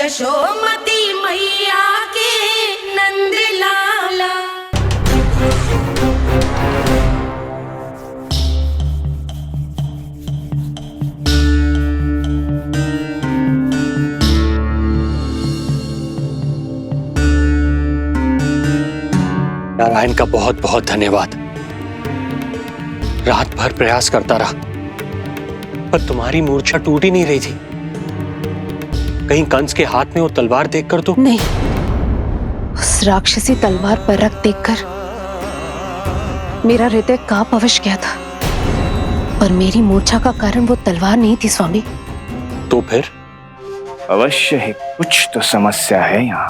यशोमती मैया के नंद लाला। नारायण का बहुत बहुत धन्यवाद। रात भर प्रयास करता रहा पर तुम्हारी मूर्छा टूट ही नहीं रही थी। कहीं कंस के हाथ में वो तलवार देखकर तो नहीं, उस राक्षसी तलवार पर रख देखकर मेरा हृदय कांप अवश्य गया था, पर मेरी मूर्छा का कारण वो तलवार नहीं थी स्वामी। तो फिर? अवश्य ही कुछ तो समस्या है यहाँ।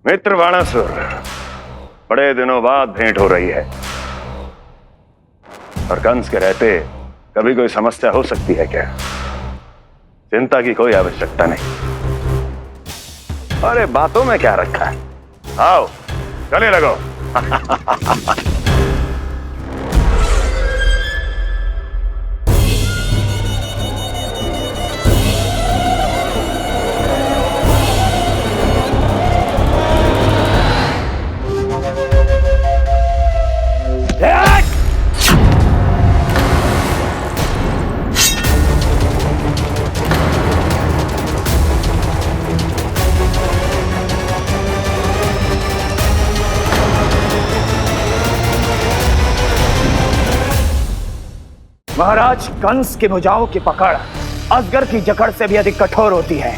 मित्र बाणासुर, बड़े दिनों बाद भेंट हो रही है और कंस के रहते कभी कोई समस्या हो सकती है क्या? चिंता की कोई आवश्यकता नहीं। अरे बातों में क्या रखा है, आओ गले लगो। महाराज, कंस की भुजाओं की पकड़ अजगर की जकड़ से भी अधिक कठोर होती है।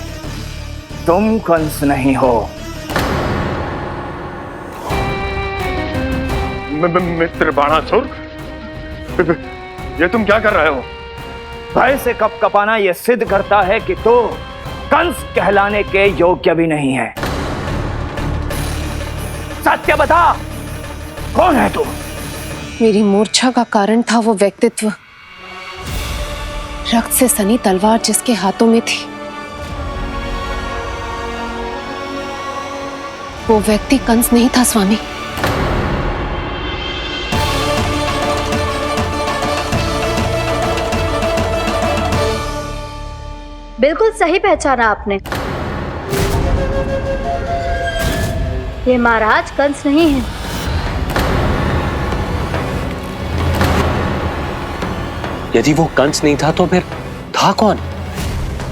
तुम कंस नहीं हो। मित्र बाणासुर, ये तुम क्या कर रहे हो? भय से कपकपाना यह सिद्ध करता है कि तो कंस कहलाने के योग्य भी नहीं है। सत्य बता, कौन है तू? मेरी मूर्छा का कारण था वो व्यक्तित्व, रक्त से सनी तलवार जिसके हाथों में थी। वो व्यक्ति कंस नहीं था स्वामी। बिल्कुल सही पहचाना आपने। ये महाराज कंस नहीं है। यदि वो कंस नहीं था तो फिर था कौन?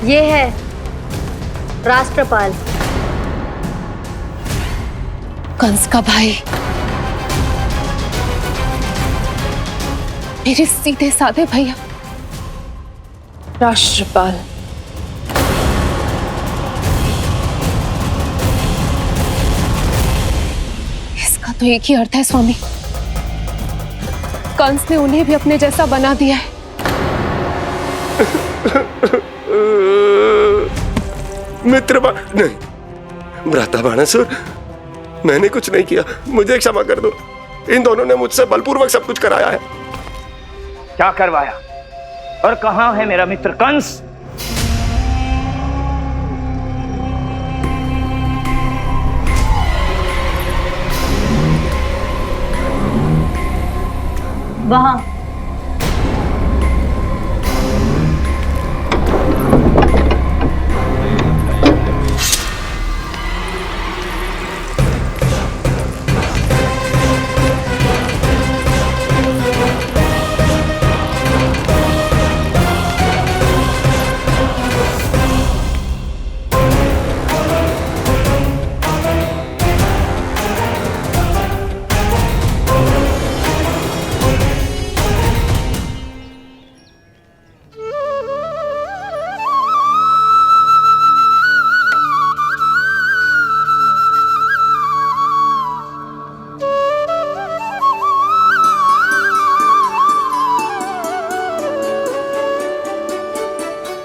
ये है राष्ट्रपाल, कंस का भाई, मेरे सीधे साधे भैया राष्ट्रपाल। इसका तो एक ही अर्थ है स्वामी, कंस ने उन्हें भी अपने जैसा बना दिया है। नहीं, भ्राता बाणासुर, मैंने कुछ नहीं किया, मुझे क्षमा कर दो। इन दोनों ने मुझसे बलपूर्वक सब कुछ कराया है। क्या करवाया और कहां है मेरा मित्र कंस? वहां।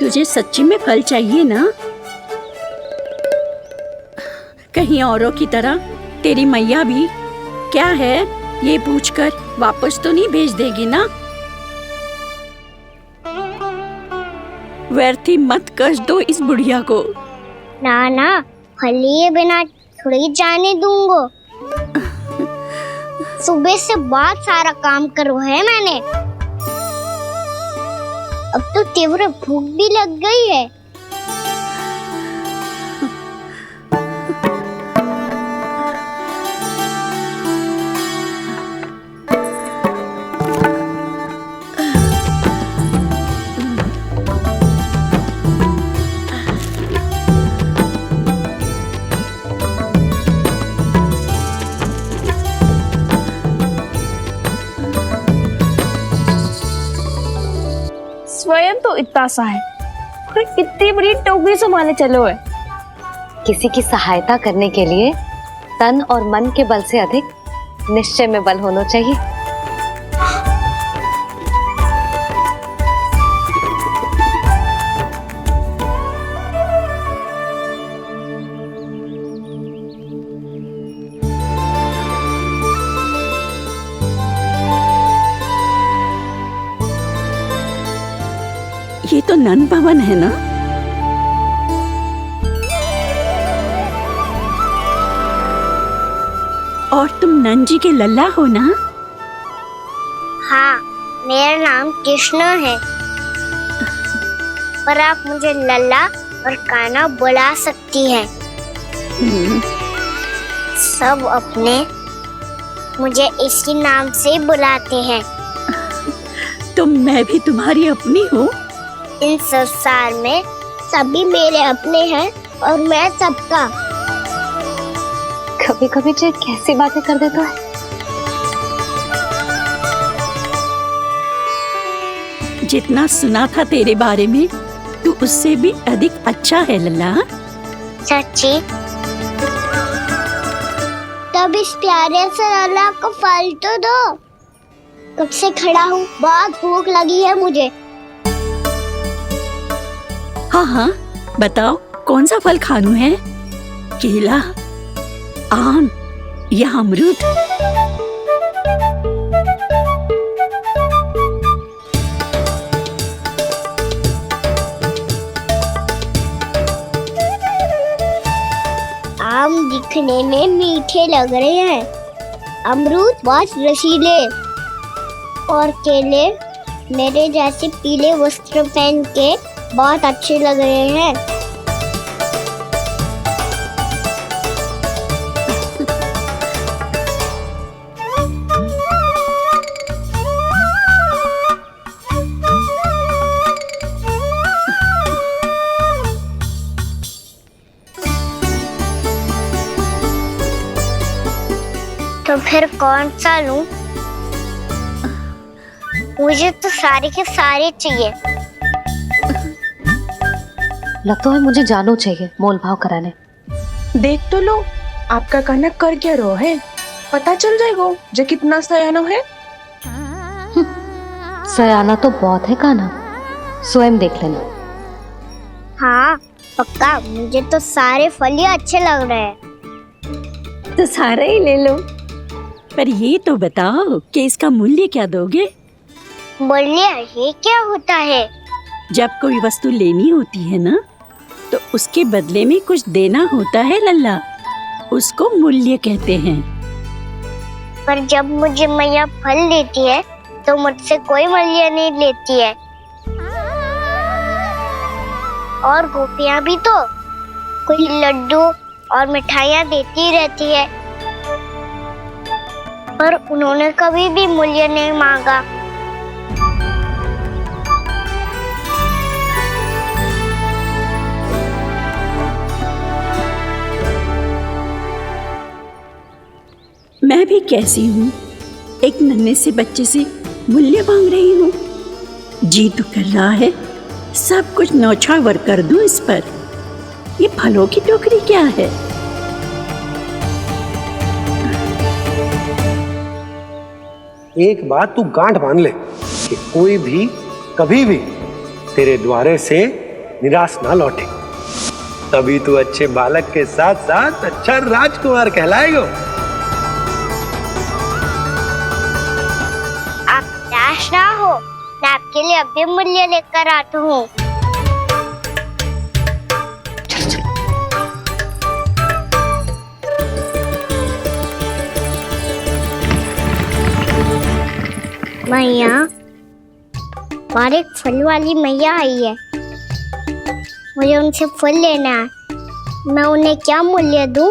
तुझे सच्ची में फल चाहिए ना? कहीं औरों की तरह तेरी मैया भी क्या है ये पूछकर वापस तो नहीं भेज देगी ना? व्यर्थ ही मत कष्ट दो इस बुढ़िया को। ना ना, फल लिए बिना थोड़ी जाने दूंगो। सुबह से बहुत सारा काम करो है मैंने। अब तो तीव्र भूख भी लग गई है। स्वयं तो इतना सा है, इतनी बड़ी टोकरी संभाले चलो है। किसी की सहायता करने के लिए तन और मन के बल से अधिक निश्चय में बल होना चाहिए। ये तो नन भवन है ना? और तुम नन जी के लल्ला हो ना? हाँ, मेरा नाम कृष्ण है, पर आप मुझे लल्ला और कान्हा बुला सकती हैं। सब अपने मुझे इसी नाम से बुलाते हैं। तो मैं भी तुम्हारी अपनी हूँ। इन संसार में सभी मेरे अपने हैं और मैं सबका। कभी कभी जो कैसी बातें कर देता है। जितना सुना था तेरे बारे में, तू उससे भी अधिक अच्छा है लल्ला। सच्ची? तब इस प्यारे से लल्ला को फल तो दो। कब से खड़ा हूँ, बहुत भूख लगी है मुझे। हाँ हाँ, बताओ कौन सा फल खानू है? केला, आम या अमरूद? आम दिखने में मीठे लग रहे हैं, अमरूद बहुत रसीले और केले मेरे जैसे पीले वस्त्र पहन के बहुत अच्छे लग रहे हैं। तो फिर कौन सा लूं? मुझे तो सारे के सारे चाहिए। लगता है मुझे जानू चाहिए मोल भाव कराने। देख तो लो, आपका कान्हा कर क्या रहो है, पता चल जाएगा जो कितना सयानो है। सयाना तो बहुत है कान्हा, स्वयं देख लेना। हाँ पक्का, मुझे तो सारे फल ही अच्छे लग रहे हैं। तो सारा ही ले लो। पर ये तो बताओ कि इसका मूल्य क्या दोगे? मूल्य ये क्या होता है? जब कोई वस्तु लेनी होती है ना, तो उसके बदले में कुछ देना होता है लल्ला, उसको मूल्य कहते हैं। पर जब मुझे मैया फल देती है तो मुझसे कोई मूल्य नहीं लेती है। और गोपियां भी तो कोई लड्डू और मिठाइयाँ देती रहती है, पर उन्होंने कभी भी मूल्य नहीं मांगा। मैं भी कैसी हूँ, एक नन्हे से बच्चे से मूल्य मांग रही हूँ। जी तो कर रहा है सब कुछ न्यौछावर कर दूं इस पर। ये फलों की टोकरी क्या है? एक बात तू गांठ बांध ले कि कोई भी कभी भी तेरे द्वारे से निराश ना लौटे, तभी तू अच्छे बालक के साथ साथ अच्छा राजकुमार कहलाएगा। आप निराश ना हो, मैं आपके लिए अभी मूल्य लेकर आता हूँ। मैया, बाहर एक फल वाली मैया आई है, मुझे उनसे फल लेना है। मैं उन्हें क्या मूल्य दूं?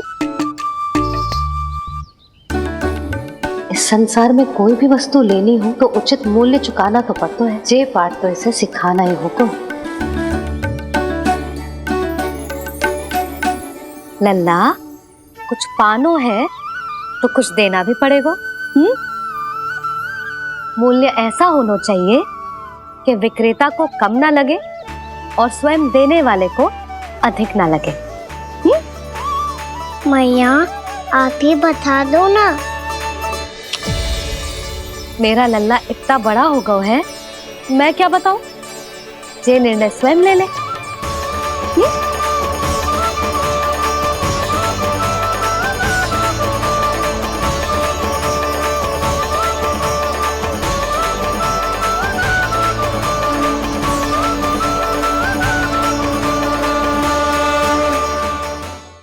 इस संसार में कोई भी वस्तु लेनी हो तो उचित मूल्य चुकाना तो पड़ता है। जे पाठ तो इसे सिखाना ही होगा। लल्ला, कुछ पानो है तो कुछ देना भी पड़ेगा। मूल्य ऐसा होना चाहिए कि विक्रेता को कम ना लगे और स्वयं देने वाले को अधिक ना लगे। मैया, आप ही बता दो ना। मेरा लल्ला इतना बड़ा हो गया है, मैं क्या बताऊं? जे निर्णय स्वयं ले ले।